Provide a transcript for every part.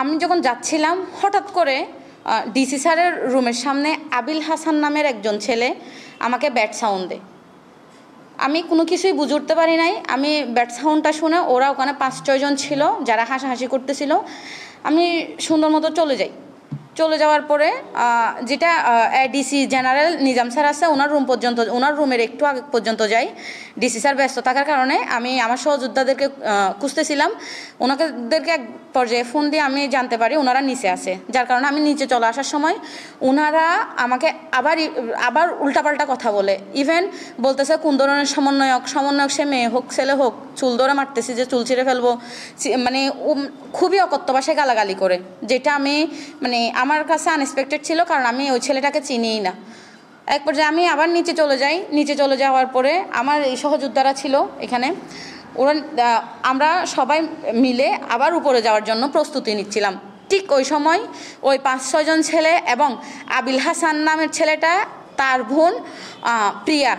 আমি যখন যাচ্ছিলাম হঠাৎ করে ডিসি স্যারের রুমের সামনে আবিল হাসান নামের একজন ছেলে আমাকে ব্যাট সাউন্ড দেয়। আমি কোনো কিছুই বুঝে উঠতে পারি নাই। আমি ব্যাট সাউন্ডটা শুনে ওরা ওখানে 5-6 জন ছিল যারা হাসাহাসি করতেছিল। আমি সুন্দর মতো চলে যাওয়ার পরে যেটা ডিসি জেনারেল নিজাম স্যার আছে ওনার রুম পর্যন্ত, ওনার রুমের একটু আগে পর্যন্ত যাই। ডিসি স্যার ব্যস্ত থাকার কারণে আমি আমার সহযোদ্ধাদেরকে খুঁজতেছিলাম। ওনাদেরকে এক পর্যায়ে ফোন দিয়ে আমি জানতে পারি ওনারা নিচে আছে, যার কারণে আমি নিচে চলে আসার সময় ওনারা আমাকে আবার উল্টাপাল্টা কথা বলে। ইভেন বলতেছে কোন ধরনের সমন্বয়ক সে মেয়ে হোক ছেলে হোক, চুল ধরে মারতেছি যে চুল ছিঁড়ে ফেলবো, মানে খুবই অকথ্য ভাষায় গালাগালি করে, যেটা আমি মানে আমার কাছে আনএক্সপেক্টেড ছিল, কারণ আমি ওই ছেলেটাকে চিনিই না। এক পর্যায়ে আমি আবার নিচে চলে যাওয়ার পরে আমার এই সহযোদ্ধারা ছিল এখানে, আমরা সবাই মিলে আবার উপরে যাওয়ার জন্য প্রস্তুতি নিচ্ছিলাম। ঠিক ওই সময় ওই 5-6 জন ছেলে এবং আবিল হাসান নামের ছেলেটা, তার বোন প্রিয়া,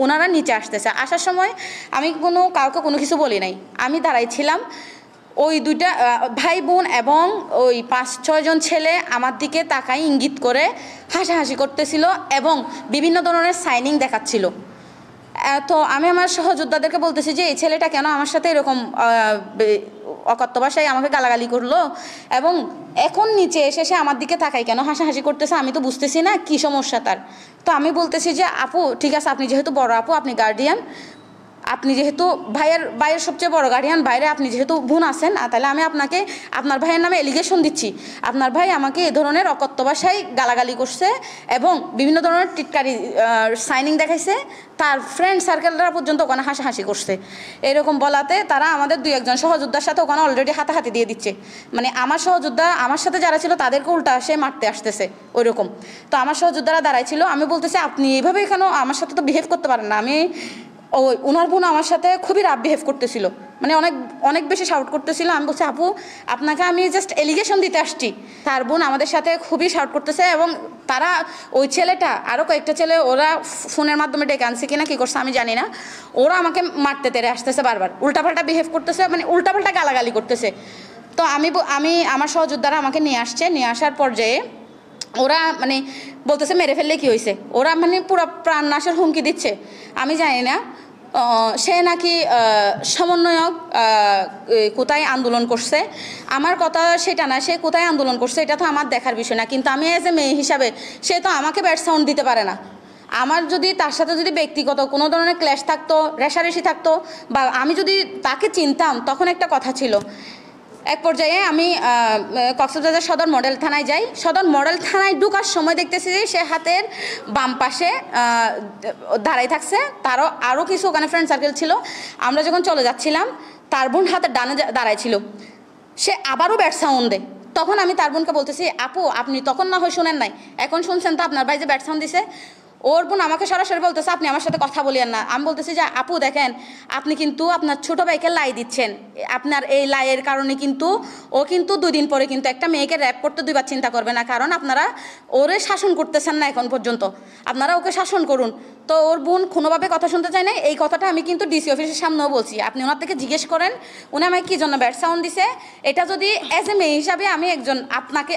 ওনারা নিচে আসতেছে। আসার সময় আমি কাউকে কোনো কিছু বলি নাই, আমি দাঁড়াইছিলাম। ওই দুইটা ভাই বোন এবং ওই 5-6 জন ছেলে আমার দিকে তাকাই ইঙ্গিত করে হাসাহাসি করতেছিল এবং বিভিন্ন ধরনের সাইনিং দেখাচ্ছিল। তো আমি আমার সহযোদ্ধাদেরকে বলতেছি যে এই ছেলেটা কেন আমার সাথে এরকম অকথ্য ভাষায় আমাকে গালাগালি করলো এবং এখন নিচে এসে সে আমার দিকে তাকাই কেন হাসাহাসি করতেছে, আমি তো বুঝতেছি না কি সমস্যা তার। তো আমি বলতেছি যে আপু ঠিক আছে, আপনি যেহেতু বড় আপু, আপনি গার্ডিয়ান, আপনি যেহেতু ভাইয়ের সবচেয়ে বড় গার্ডিয়ান, বাইরে আপনি যেহেতু বোন আছেন, তাহলে আমি আপনাকে আপনার ভাইয়ের নামে এলিগেশন দিচ্ছি। আপনার ভাই আমাকে এ ধরনের অকথ্য ভাষায় গালাগালি করছে এবং বিভিন্ন ধরনের টিটকারি সাইনিং দেখাইছে, তার ফ্রেন্ড সার্কেলরা পর্যন্ত ওখানে হাসাহাসি করছে। এরকম বলাতে তারা আমাদের 2-1 সহযোদ্ধার সাথে ওখানে অলরেডি হাতাহাতি দিয়ে দিচ্ছে। মানে আমার সহযোদ্ধা আমার সাথে যারা ছিল তাদেরকে উল্টা সে মারতে আসতেছে ওই রকম। তো আমার সহযোদ্ধারা দাঁড়াইছিল, আমি বলতেছি আপনি এইভাবে কেন আমার সাথে তো বিহেভ করতে পারেন না। ওনার বোন আমার সাথে খুবই রাফ বিহেভ করতেছিল, মানে অনেক বেশি শাউট করতেছিল। আমি বলছি আপু আপনাকে আমি জাস্ট এলিগেশন দিতে আসছি। তার বোন আমাদের সাথে খুবই শাউট করতেছে এবং তারা ওই ছেলেটা আরও কয়েকটা ছেলে ওরা ফোনের মাধ্যমে ডেকে আনছে কিনা কী করছে আমি জানি না, ওরা আমাকে মারতে তেড়ে আসতেছে, বারবার উল্টাপাল্টা বিহেভ করতেছে, মানে উল্টাপাল্টা গালাগালি করতেছে। তো আমি আমার সহযোদ্ধারা আমাকে নিয়ে আসার পর্যায়ে ওরা মানে বলতেছে মেরে ফেললে কি হয়েছে, ওরা মানে পুরো প্রাণ নাশের হুমকি দিচ্ছে। আমি জানি না সে নাকি সমন্বয়ক কোথায় আন্দোলন করছে, আমার কথা সেটা না, সে কোথায় আন্দোলন করছে এটা তো আমার দেখার বিষয় না, কিন্তু আমি এজ এ মেয়ে হিসাবে সে তো আমাকে ব্যাট সাউন্ড দিতে পারে না। আমার যদি তার সাথে যদি ব্যক্তিগত কোনো ধরনের ক্ল্যাশ থাকতো, রেষারেষি থাকতো, বা আমি যদি তাকে চিনতাম, তখন একটা কথা ছিল। এক পর্যায়ে আমি কক্সবাজার সদর মডেল থানায় যাই। সদর মডেল থানায় ঢোকার সময় দেখতেছি যে সে হাতের বাম পাশে দাঁড়াই থাকছে, তারও আরও কিছু ওখানে ফ্রেন্ড সার্কেল ছিল। আমরা যখন চলে যাচ্ছিলাম তার বোন হাতের ডানে দাঁড়াই ছিল, সে আবারও ব্যাট সাউন্ড দেয়। তখন আমি তার বোনকে বলতেছি আপু আপনি তখন না হয় শুনেন নাই, এখন শুনছেন তো আপনার ভাই যে ব্যাট সাউন্ড দিছে। ওর বোন আমাকে সরাসরি বলতেছে আপনি আমার সাথে কথা বলিয়েন না। আমি বলতেছি যে আপু দেখেন আপনি কিন্তু আপনার ছোটো ভাইকে লাই দিচ্ছেন, আপনার এই লাইয়ের কারণে কিন্তু ও কিন্তু 2 দিন পরে কিন্তু একটা মেয়েকে র্যাপ করতে 2বার চিন্তা করবে না, কারণ আপনারা ওরে শাসন করতেছেন না এখন পর্যন্ত, আপনারা ওকে শাসন করুন। তো ওর বোন কোনোভাবে কথা শুনতে চায় না। এই কথাটা আমি কিন্তু ডিসি অফিসের সামনেও বলছি, আপনি ওনার থেকে জিজ্ঞেস করেন উনি আমাকে কী জন্য ব্যাট সাউন্ড দিছে। এটা যদি অ্যাজ এ মেয়ে হিসাবে আমি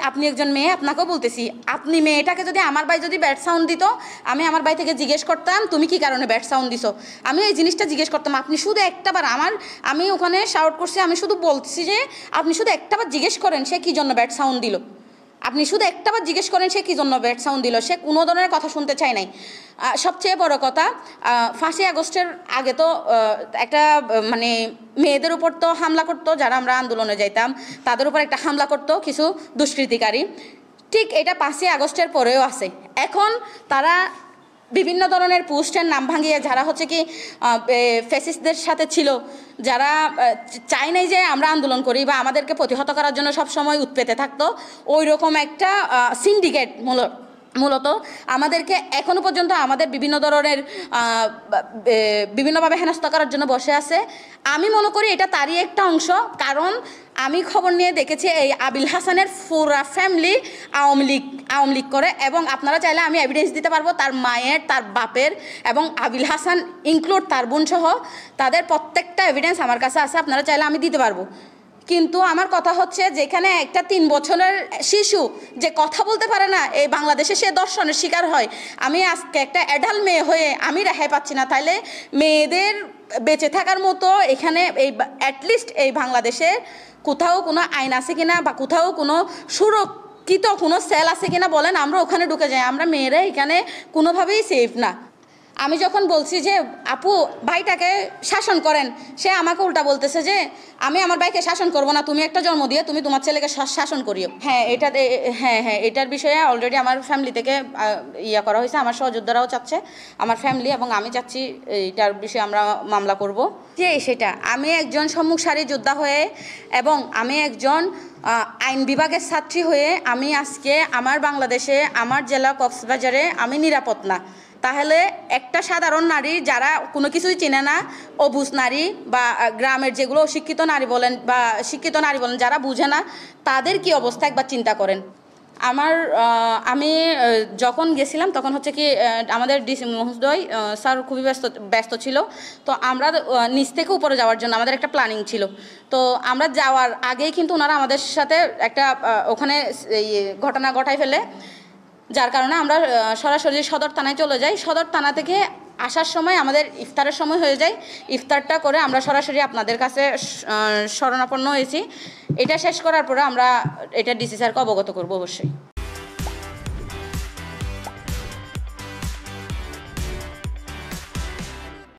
আপনি একজন মেয়ে, আপনাকেও বলতেছি, আপনি মেয়েটাকে যদি আমার ভাই যদি ব্যাট সাউন্ড দিত, আমি আমার ভাই থেকে জিজ্ঞেস করতাম তুমি কি কারণে ব্যাট সাউন্ড দিছো, আমি এই জিনিসটা জিজ্ঞেস করতাম। আপনি শুধু একটাবার আমি ওখানে শাউট করছি, আমি শুধু বলছি যে আপনি শুধু একটাবার জিজ্ঞেস করেন সে কী জন্য ব্যাট সাউন্ড দিল, আপনি শুধু একটাবার জিজ্ঞেস করেন সে কী জন্য ব্যাট সাউন্ড দিল। সে কোনো ধরনের কথা শুনতে চায় নাই। সবচেয়ে বড় কথা 5ই আগস্টের আগে তো একটা মানে মেয়েদের উপর তো হামলা করতো, যারা আমরা আন্দোলনে যাইতাম তাদের উপর একটা হামলা করতো কিছু দুষ্কৃতিকারী। ঠিক এটা 5ই আগস্টের পরেও আছে। এখন তারা বিভিন্ন ধরনের পোস্টের নাম ভাঙিয়ে, যারা হচ্ছে কি ফ্যাসিস্টদের সাথে ছিল, যারা চায় নাই যে আমরা আন্দোলন করি বা আমাদেরকে প্রতিহত করার জন্য সবসময় উৎপেতে থাকতো, ওই রকম একটা সিন্ডিকেট মূলত আমাদেরকে এখনও পর্যন্ত আমাদের বিভিন্ন ধরনের বিভিন্নভাবে হেনস্থা করার জন্য বসে আছে। আমি মনে করি এটা তারই একটা অংশ, কারণ আমি খবর নিয়ে দেখেছি এই আবিল হাসানের পুরা ফ্যামিলি আওয়ামী লীগ করে, এবং আপনারা চাইলে আমি এভিডেন্স দিতে পারবো তার মায়ের, তার বাপের, এবং আবিল হাসান ইনক্লুড তার বোন সহ তাদের প্রত্যেকটা এভিডেন্স আমার কাছে আছে, আপনারা চাইলে আমি দিতে পারবো। কিন্তু আমার কথা হচ্ছে, যেখানে একটা 3 বছরের শিশু যে কথা বলতে পারে না, এই বাংলাদেশে সে দর্শনের শিকার হয়। আমি আজকে একটা অ্যাডাল্ট মেয়ে হয়ে আমি রেহাই পাচ্ছি না, তাইলে মেয়েদের বেঁচে থাকার মতো এখানে এই অ্যাটলিস্ট এই বাংলাদেশে কোথাও কোনো আইন আছে কিনা, বা কোথাও কোনো সুরক্ষিত কোনো সেল আছে কিনা বলেন, আমরা ওখানে ঢুকে যাই। আমরা মেয়েরা এখানে কোনোভাবেই সেফ না। আমি যখন বলছি যে আপু ভাইটাকে শাসন করেন, সে আমাকে উল্টা বলতেছে যে আমি আমার ভাইকে শাসন করব না, তুমি একটা জন্ম দিয়ে তুমি তোমার ছেলেকে শাসন করিও। হ্যাঁ, এটার বিষয়ে অলরেডি আমার ফ্যামিলি থেকে ইয়া করা হয়েছে। আমার সহযোদ্ধারাও চাচ্ছে, আমার ফ্যামিলি এবং আমি চাচ্ছি এইটার বিষয়ে আমরা মামলা করব। যে সেটা আমি একজন সম্মুখ সারি যোদ্ধা হয়ে এবং আমি একজন আইন বিভাগের ছাত্রী হয়ে আমি আজকে আমার বাংলাদেশে, আমার জেলা কক্সবাজারে আমি নিরাপদ না। তাহলে একটা সাধারণ নারী যারা কোনো কিছুই চেনে না, অবুঝ নারী বা গ্রামের যেগুলো অশিক্ষিত নারী বলেন বা শিক্ষিত নারী বলেন, যারা বুঝে না, তাদের কি অবস্থা একবার চিন্তা করেন। আমি যখন গেছিলাম তখন হচ্ছে কি আমাদের ডিসি মহোদয় স্যার খুবই ব্যস্ত ছিল। তো আমরা নিচ থেকে উপরে যাওয়ার জন্য আমাদের একটা প্ল্যানিং ছিল। তো আমরা যাওয়ার আগেই কিন্তু ওনারা আমাদের সাথে একটা ওখানে ঘটনা ঘটায় ফেলে, যার কারণে আমরা সরাসরি সদর থানায় চলে যাই। সদর থানা থেকে আসার সময় আমাদের ইফতারের সময় হয়ে যায়। ইফতারটা করে আমরা সরাসরি আপনাদের কাছে শরণাপন্ন হয়েছি। এটা শেষ করার পরে আমরা এটা ডিসি স্যারকে অবগত করবো অবশ্যই।